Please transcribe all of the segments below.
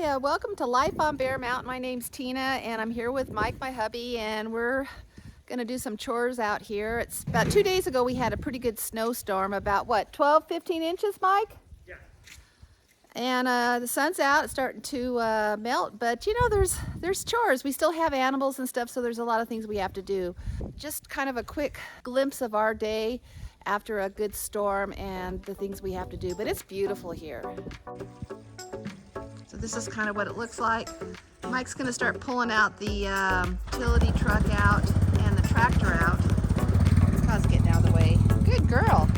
Hi, welcome to Life on Bear Mountain. My name's Tina and I'm here with Mike, my hubby, and we're gonna do some chores out here. It's about 2 days ago we had a pretty good snowstorm, about what, 12, 15 inches, Mike? Yeah. And the sun's out, it's starting to melt, but you know, there's chores. We still have animals and stuff, so there's a lot of things we have to do. Just kind of a quick glimpse of our day after a good storm and the things we have to do, but it's beautiful here. So this is kind of what it looks like. Mike's gonna start pulling out the utility truck out and the tractor out. Car's getting out of the way. Good girl.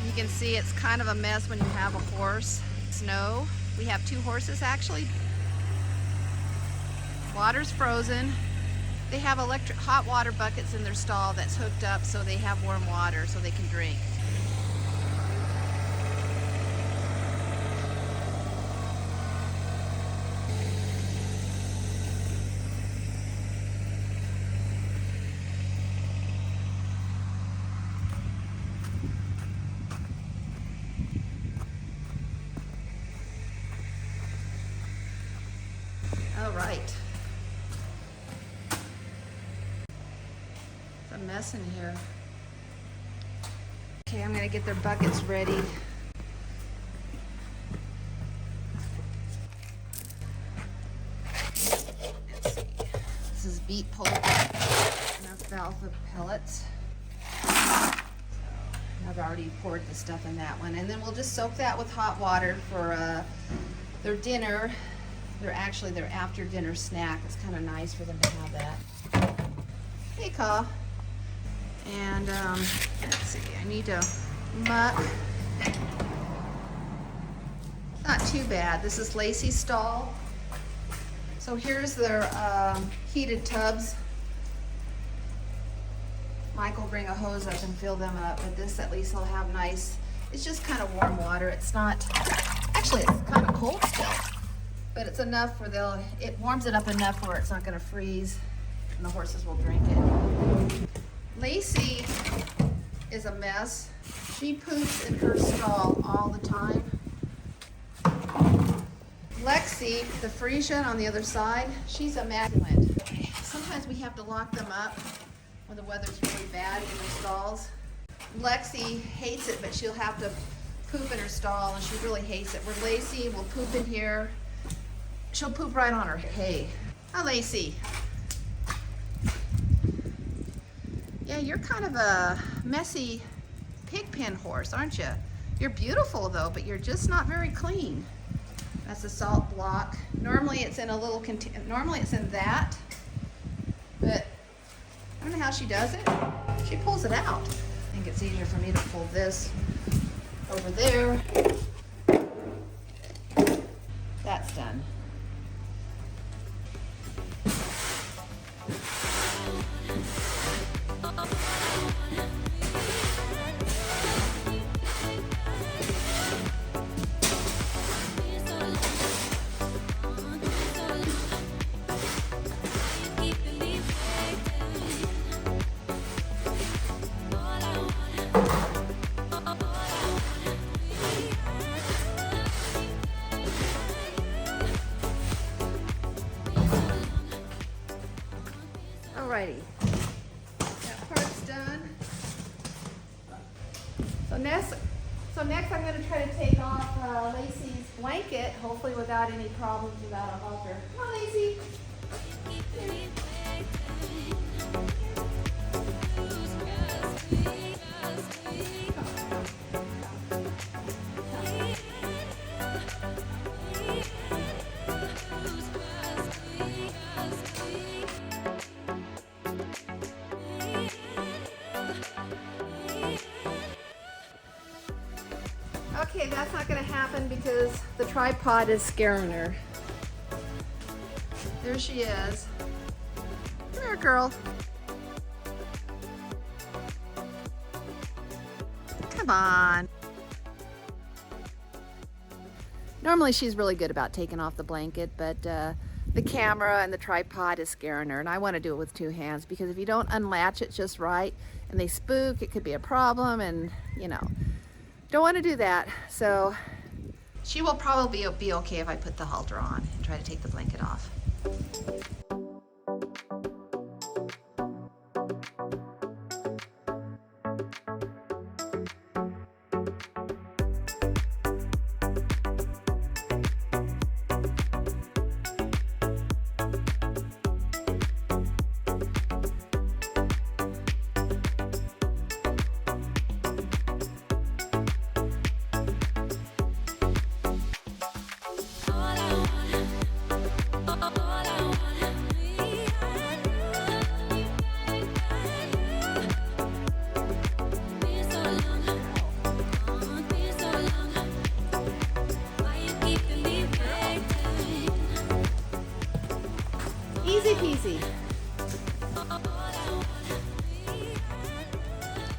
You can see it's kind of a mess when you have a horse. Snow. We have 2 horses actually. Water's frozen. They have electric hot water buckets in their stall that's hooked up so they have warm water so they can drink. All right. It's a mess in here. Okay, I'm gonna get their buckets ready. Let's see. This is beet pulp and alfalfa pellets. I've already poured the stuff in that one, and then we'll just soak that with hot water for their dinner. Their after dinner snack. It's kind of nice for them to have that. Hey, Ka. And let's see, I need to muck. Not too bad. This is Lacey's stall. So here's their heated tubs. Mike will bring a hose up and fill them up, but this at least will have nice, it's just kind of warm water. It's not, actually it's kind of cold still. But it's enough where it warms it up enough where it's not gonna freeze and the horses will drink it. Lacey is a mess. She poops in her stall all the time. Lexi, the Frisian on the other side, she's immaculate. Sometimes we have to lock them up when the weather's really bad in their stalls. Lexi hates it, but she'll have to poop in her stall and she really hates it. Where Lacey will poop in here. She'll poop right on her hay. Hi, Lacey. Yeah, you're kind of a messy pig pen horse, aren't you? You're beautiful though, but you're just not very clean. That's a salt block. Normally it's in a little normally it's in that, but I don't know how she does it. She pulls it out. I think it's easier for me to pull this over there. That's done. Alrighty, that part's done. So next I'm going to try to take off Lacey's blanket, hopefully without any problems without a halter. Come on, Lacey. Okay, that's not gonna happen because the tripod is scaring her. There she is. Come here, girl. Come on. Normally she's really good about taking off the blanket, but the camera and the tripod is scaring her, and I want to do it with two hands because if you don't unlatch it just right and they spook, it could be a problem, and you know, don't want to do that. So she will probably be okay if I put the halter on and try to take the blanket off. Easy peasy.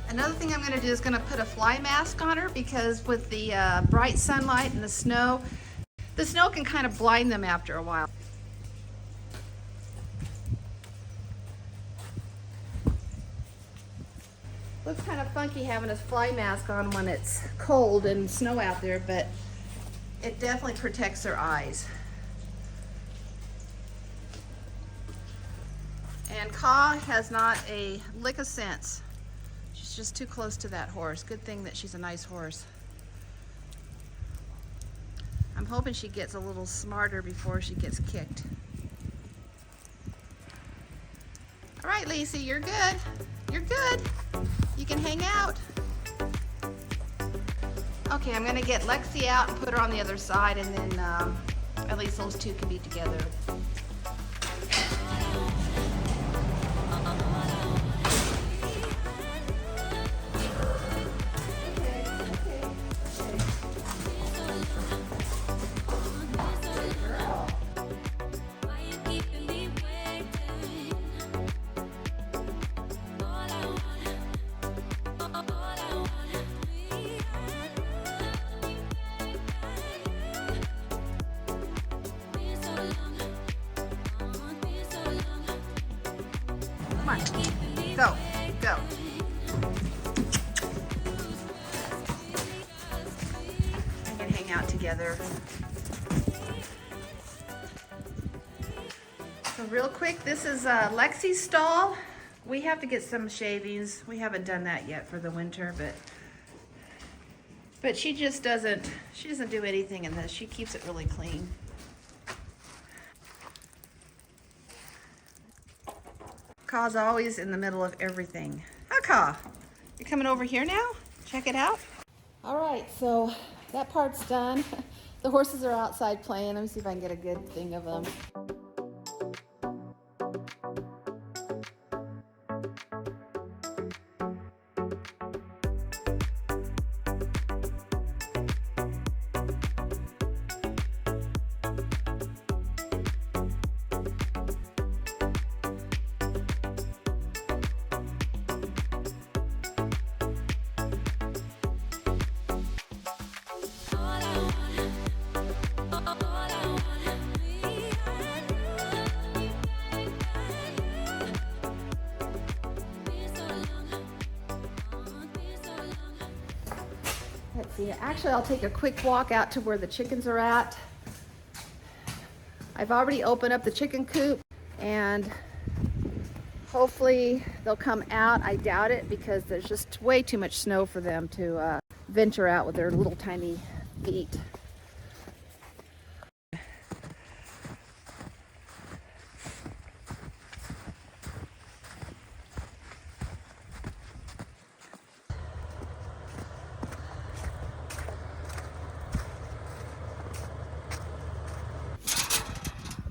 Another thing I'm going to do is going to put a fly mask on her because with the bright sunlight and the snow can kind of blind them after a while. Looks kind of funky having a fly mask on when it's cold and snow out there, but it definitely protects their eyes. And Ka has not a lick of sense. She's just too close to that horse. Good thing that she's a nice horse. I'm hoping she gets a little smarter before she gets kicked. All right, Lacey, you're good. You're good. You can hang out. Okay, I'm gonna get Lexi out and put her on the other side, and then at least those two can be together. Come on, go, go. We can hang out together. So real quick, this is Lexi's stall. We have to get some shavings. We haven't done that yet for the winter, but she just doesn't do anything in this. She keeps it really clean. Ka's always in the middle of everything. Hi, Ka. You coming over here now? Check it out. All right, so that part's done. The horses are outside playing. Let me see if I can get a good thing of them. Let's see, actually I'll take a quick walk out to where the chickens are at. I've already opened up the chicken coop and hopefully they'll come out. I doubt it because there's just way too much snow for them to venture out with their little tiny feet.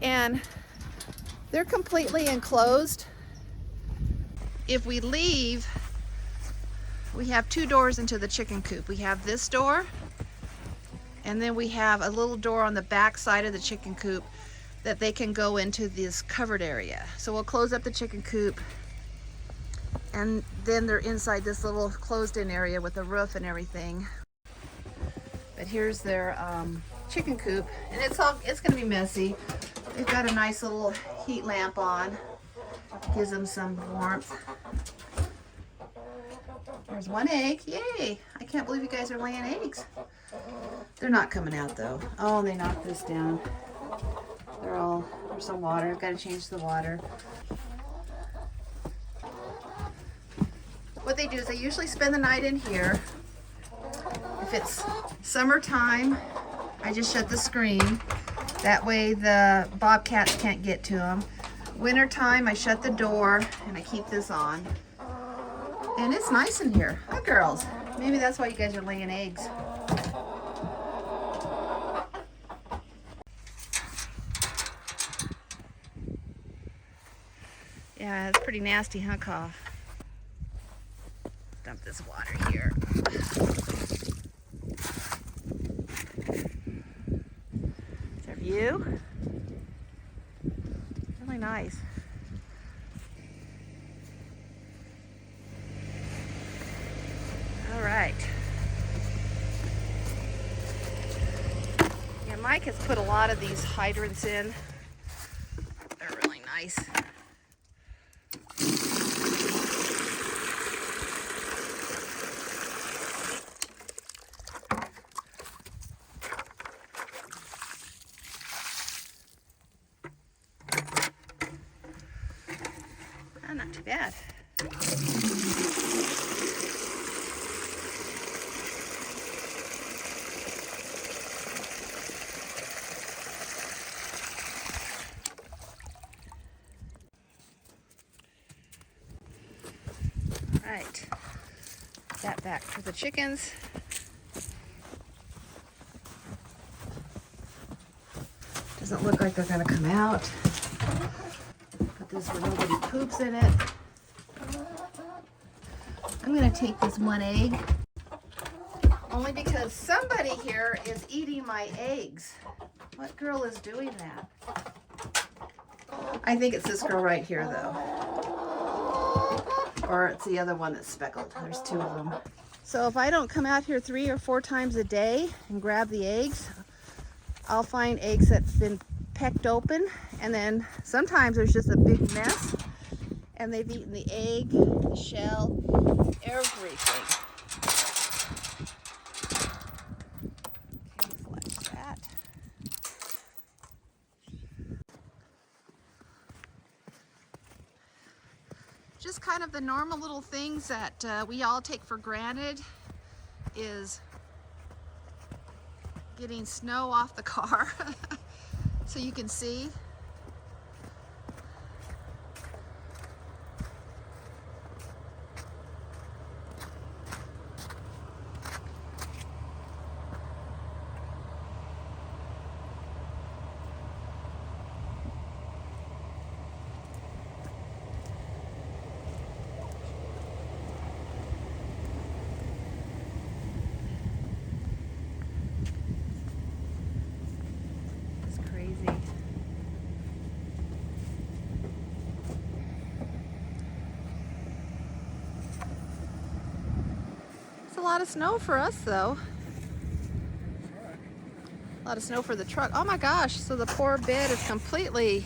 And they're completely enclosed. If we leave, we have two doors into the chicken coop. We have this door And then we have a little door on the back side of the chicken coop that they can go into this covered area. So we'll close up the chicken coop, and then they're inside this little closed-in area with a roof and everything. But here's their chicken coop, and it's gonna be messy. They've got a nice little heat lamp on, gives them some warmth. There's one egg, yay! I can't believe you guys are laying eggs. They're not coming out though. Oh, and they knocked this down. There's some water. I've got to change the water. What they do is they usually spend the night in here. If it's summertime, I just shut the screen. That way the bobcats can't get to them. Wintertime, I shut the door and I keep this on. And it's nice in here. Huh, girls? Maybe that's why you guys are laying eggs. Yeah, it's pretty nasty, huh, Kaw? Dump this water here. Is there a view? Really nice. All right. Yeah, Mike has put a lot of these hydrants in. They're really nice. Not too bad. Right, that back for the chickens. Doesn't look like they're gonna come out. Put this where nobody poops in it. I'm gonna take this one egg, only because somebody here is eating my eggs. What girl is doing that? I think it's this girl right here though. Or it's the other one that's speckled. There's two of them. So if I don't come out here 3 or 4 times a day and grab the eggs, I'll find eggs that's been pecked open, and then sometimes there's just a big mess and they've eaten the egg, the shell, everything. Okay, flush that. Just kind of the normal little things that we all take for granted is getting snow off the car so you can see. A lot of snow for us though. A lot of snow for the truck. Oh my gosh, so the poor bed is completely...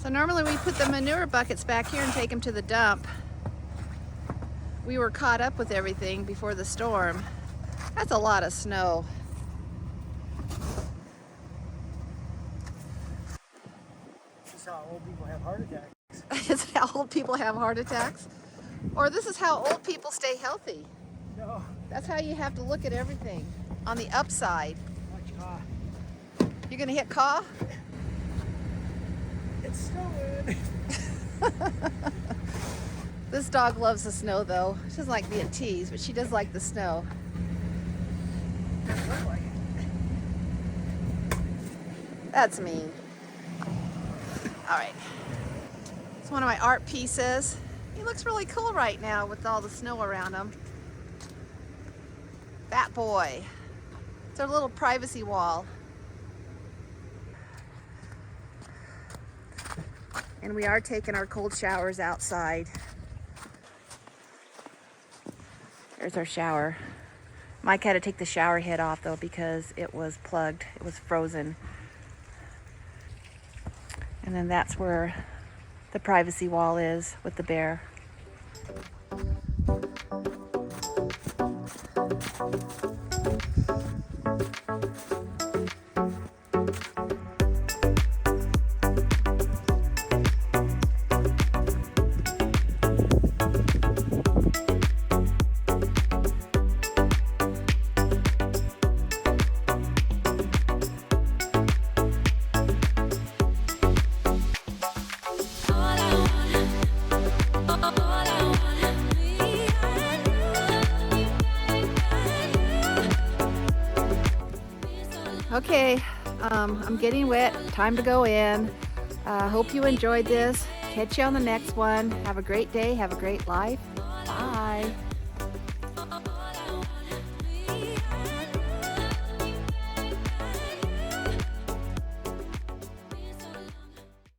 So normally we put the manure buckets back here and take them to the dump. We were caught up with everything before the storm. That's a lot of snow. This is how old people have heart attacks. This is how old people have heart attacks? Or this is how old people stay healthy. No. That's how you have to look at everything. On the upside. Watch Caw. You're gonna hit Caw? It's snowing. This dog loves the snow though. She doesn't like being teased, but she does like the snow. Doesn't look like it. That's mean. All right. It's one of my art pieces. He looks really cool right now with all the snow around him. That boy. It's our little privacy wall. And we are taking our cold showers outside. There's our shower. Mike had to take the shower head off though because it was plugged. It was frozen. And then that's where the privacy wall is with the bear. Okay, I'm getting wet. Time to go in. Hope you enjoyed this. Catch you on the next one. Have a great day. Have a great life. Bye.